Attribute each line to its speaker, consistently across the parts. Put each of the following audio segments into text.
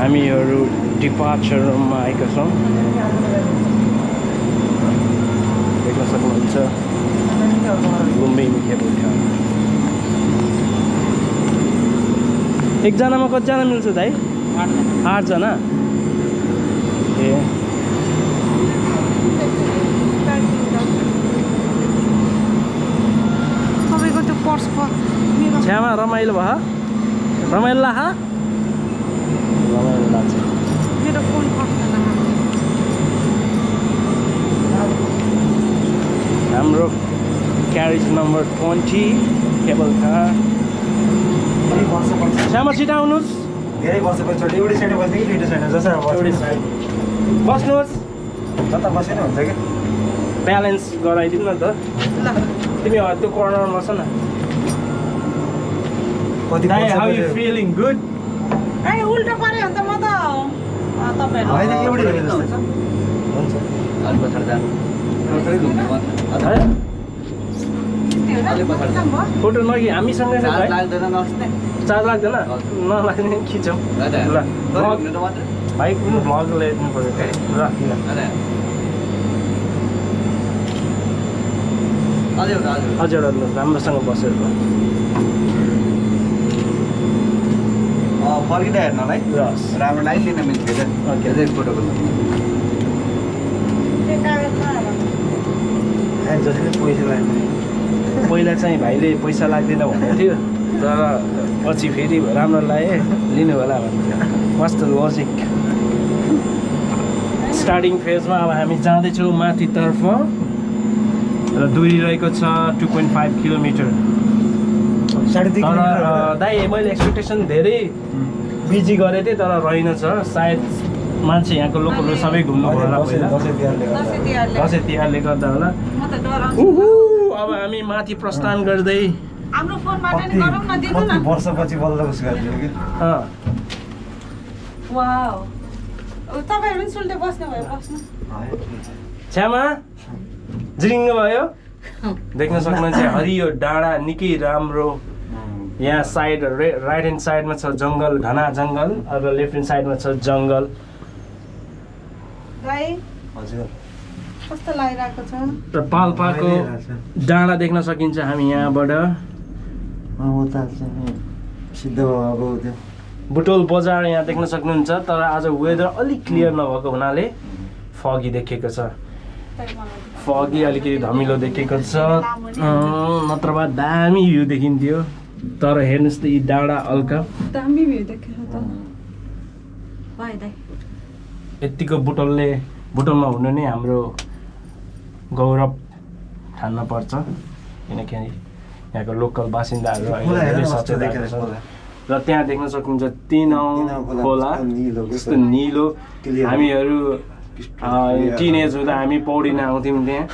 Speaker 1: हामीहरू डिपार्चर रुममा आएका छौँ। देख्न सक्नुहुन्छ लुम्बिनी केबल कार। एकजनामा कतिजना मिल्छ दाइ? 8 जना। ए
Speaker 2: सबैको त्यो पर्सको
Speaker 1: छ्यामा रमाइलो भयो? रमाइलो लाग्छ? रमाइलो लाग्छ।
Speaker 2: मेरो फोन पर्छ
Speaker 1: हाम्रो क्यारेज नम्बर 20 केबल कार। छ्यामा छिटो आउनुहोस्।
Speaker 3: धेरै वर्षपछि एउटै साइड बस्ने कि दुईवटा साइड जसरी
Speaker 1: एउटै साइड बस्नुहोस्।
Speaker 3: जता बसेन हुन्छ कि
Speaker 1: ब्यालेन्स गराइदिनु न त।
Speaker 2: ल
Speaker 1: तिमी त्यो कर्नरमा छ न।
Speaker 3: कति
Speaker 1: Hey, how you feeling? Good?
Speaker 2: ए उल्टा पर्यो भने त म त तपाईहरु
Speaker 3: होइन एउटै हो जस्तो हुन्छ
Speaker 1: फोटो नगि हामीसँगै छ भाइ। चार्ज लाग्दैन? नलाग्ने खिचौँ। ल भाइ कुन भ्लग ल्याइदिनु पऱ्यो क्या। ल हजुर हजुर राम्रोसँग बसेर
Speaker 3: फर्किँदा हेर्नलाई
Speaker 1: रस
Speaker 3: राम्रो लाइट लिन मिल्छ
Speaker 1: ओके
Speaker 3: फोटोको जति पैसा लाग्ने
Speaker 1: पहिला चाहिँ भाइले पैसा लाग्दैन भनेको थियो, तर पछि फेरि राम्रो लाए लिनु होला भन्थ्यो। कस्तो लजिक। स्टार्टिङ फेजमा अब हामी जाँदैछौँ माथितर्फ र दूरी रहेको छ 2.5 किलोमिटर। तर दाइ मैले एक्सपेक्टेसन धेरै बिजी गरेको थिएँ, तर रहेनछ। सायद मान्छे यहाँको लोकलहरू सबै घुम्नु होला पहिला, दसैँ तिहारले गर्दा होला। अब हामी माथि प्रस्थान गर्दै
Speaker 2: हाम्रो फोनबाट नि गरौँ न, दिनु न।
Speaker 3: वर्षपछि बल्ल उस गरिदियो कि
Speaker 2: वाउ तपाईहरु पनि सुल्टे बस्नु भयो, बस्नु।
Speaker 1: छ्यामा जिरिङ्ग भयो। देख्न सक्नुहुन्छ हरियो डाँडा निकै राम्रो। यहाँ साइड राइट ह्यान्ड साइडमा छ जङ्गल, घना जङ्गल, अब लेफ्ट ह्यान्ड साइडमा छ जङ्गल।
Speaker 2: गाई
Speaker 3: हजुर
Speaker 2: कस्तो लागिरहेको छ।
Speaker 1: र पाल्पाको डाँडा देख्न सकिन्छ हामी यहाँबाट।
Speaker 3: उता चाहिँ सिद्ध बाबाको त्यो
Speaker 1: बुटोल बजार यहाँ देख्न सक्नुहुन्छ। तर आज वेदर अलिक क्लियर नभएको हुनाले फगी देखेको छ। फगी अलिकति धमिलो देखेको छ, नत्र भए दामी भ्यू देखिन्थ्यो। तर हेर्नुहोस् त यी डाँडा अल्का
Speaker 2: दामी भ्यू देखेछ त। भाइ दाइ
Speaker 1: यतिको बुटोलमा हुनु नै हाम्रो गौरव ठान्न पर्छ, किनकि यहाँको लोकल बासिन्दाहरू अहिले धेरै सचेत भएको छ। र त्यहाँ देख्न सक्नुहुन्छ तिनौँ खोला, यस्तो निलो। हामीहरू टिनेज हुँदा हामी पौडिन आउँथ्यौँ त्यहाँ।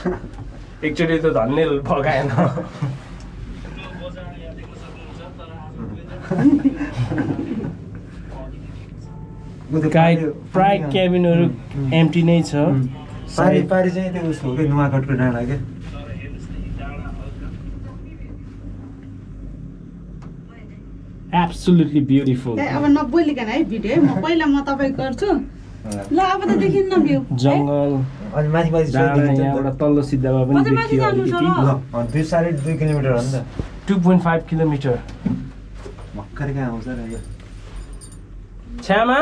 Speaker 1: एकचोटि त धन्य भगाएन। प्राय क्याबिनहरू एम्टी नै छ।
Speaker 3: पारी पारी चाहिँ त्यो उसको के नुवाकोटको डाँडा के
Speaker 1: एब्सोल्युटली ब्युटिफुल।
Speaker 2: अब नबोलिकन है भिडियो है, म पहिला म तपाईँ गर्छु। ल अब त देखिन्न भ्यू
Speaker 1: जङ्गल
Speaker 3: अनि माथि माथि
Speaker 1: यहाँबाट तल्लो सिद्धामा पनि देखियो अलिकति।
Speaker 3: 2.5 किलोमिटर हो नि त।
Speaker 1: 2.5 किलोमिटर।
Speaker 3: भर्खर कहाँ आउँछ र यो
Speaker 1: छ्यामा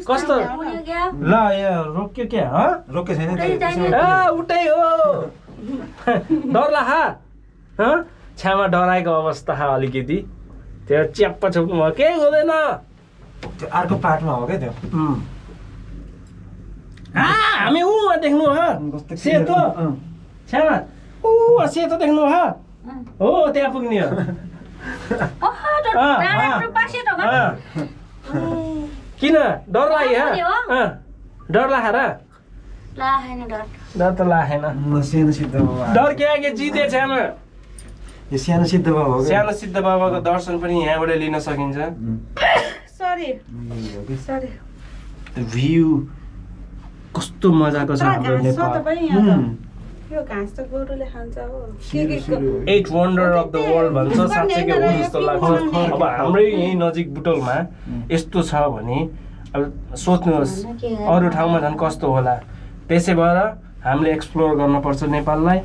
Speaker 1: कस्तो? ल यहाँ रोक्यो क्या?
Speaker 3: रोक्यो छैन
Speaker 1: उठै हो। डरला छ्यामा डराएको अवस्था अलिकति। त्यो च्याप्पा छोप्नु भयो, केही हुँदैन।
Speaker 3: त्यो अर्को पार्टमा हो क्या त्यो।
Speaker 1: हामी उमा देख्नु हो सेतो। छ्यामा सेतो देख्नु हो त्यहाँ पुग्ने हो। किन डर लाग्यो? डर लाग्यो र? डर त लागेन।
Speaker 3: सानो सिद्ध बाबा
Speaker 1: डर के जिते छ्यामा।
Speaker 3: यो सानो सिद्ध बाबा हो
Speaker 1: सानो सिद्ध बाबाको दर्शन पनि यहाँबाट लिन सकिन्छ।
Speaker 2: सरी
Speaker 1: भ्यू कस्तो मजाको छ हाम्रो नेपाल।
Speaker 2: यो घाँस त गोरुले खान्छ हो।
Speaker 1: 8 वन्डर अफ द वर्ल्ड भन्छ, साँच्चै हो जस्तो लाग्छ। अब हाम्रै यही नजिक बुटोलमा यस्तो छ भने अब सोच्नुहोस् अरू ठाउँमा झन् कस्तो होला। त्यसै भएर हामीले एक्सप्लोर गर्नुपर्छ नेपाललाई।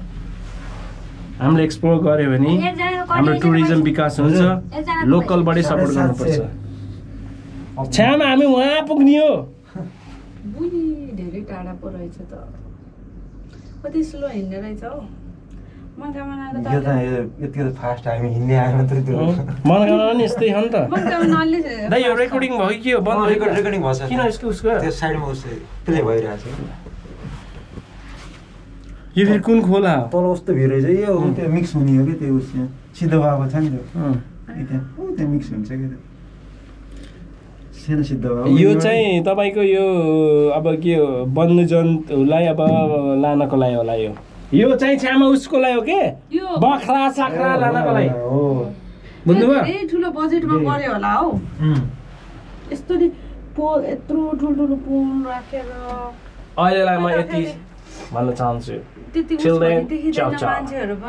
Speaker 1: हामीले एक्सप्लोर गऱ्यो भने हाम्रो टुरिज्म विकास हुन्छ। लोकलबाटै सपोर्ट गर्नुपर्छ। छ्यामा हामी उहाँ पुग्ने हो।
Speaker 2: बुई धेरै टाढा पो रहेछ त। कति स्लो हिँड्ने रहेछ हौ। मनकामना
Speaker 3: यो त यति फास्ट हामी हिँड्ने आयो मात्रै त्यो
Speaker 1: मनकामना पनि यस्तै हो नि त।
Speaker 2: मनकामना अलि
Speaker 1: दाइ यो रेकर्डिङ भयो कि यो बन्द भयो?
Speaker 3: रेकर्डिङ भएछ
Speaker 1: किन यसको उसको
Speaker 3: त्यो साइडमा उसले प्ले भइरहेछ
Speaker 1: यो फेरि कुन खोला हो?
Speaker 3: तल कस्तो भिड रहेछ यो त्यो मिक्स हुने हो कि त्यो उस सिद्धो बाबा छ नि त्यो त्यहाँ मिक्स हुन्छ कि त्यो सानो सिद्धो बाबा
Speaker 1: यो चाहिँ तपाईँको यो अब के हो वन्यजन्तुलाई अब लानको लागि होला। यो चाहिँ छ्यामा उसको लागि हो के
Speaker 2: यो
Speaker 1: बख्रा साख्रा लानको लागि
Speaker 3: हो।
Speaker 1: बुझ्नुभयो?
Speaker 2: धेरै ठुलो बजेटमा पर्यो होला हौ। यस्तो नि यत्रो ठुल्ठुलो पुल राखेर
Speaker 1: अहिलेलाई म यति भन्न चाहन्छु।
Speaker 2: त्यति
Speaker 1: Till then,
Speaker 2: देखिँदैन
Speaker 1: ciao, ciao.
Speaker 2: मान्छेहरू पनि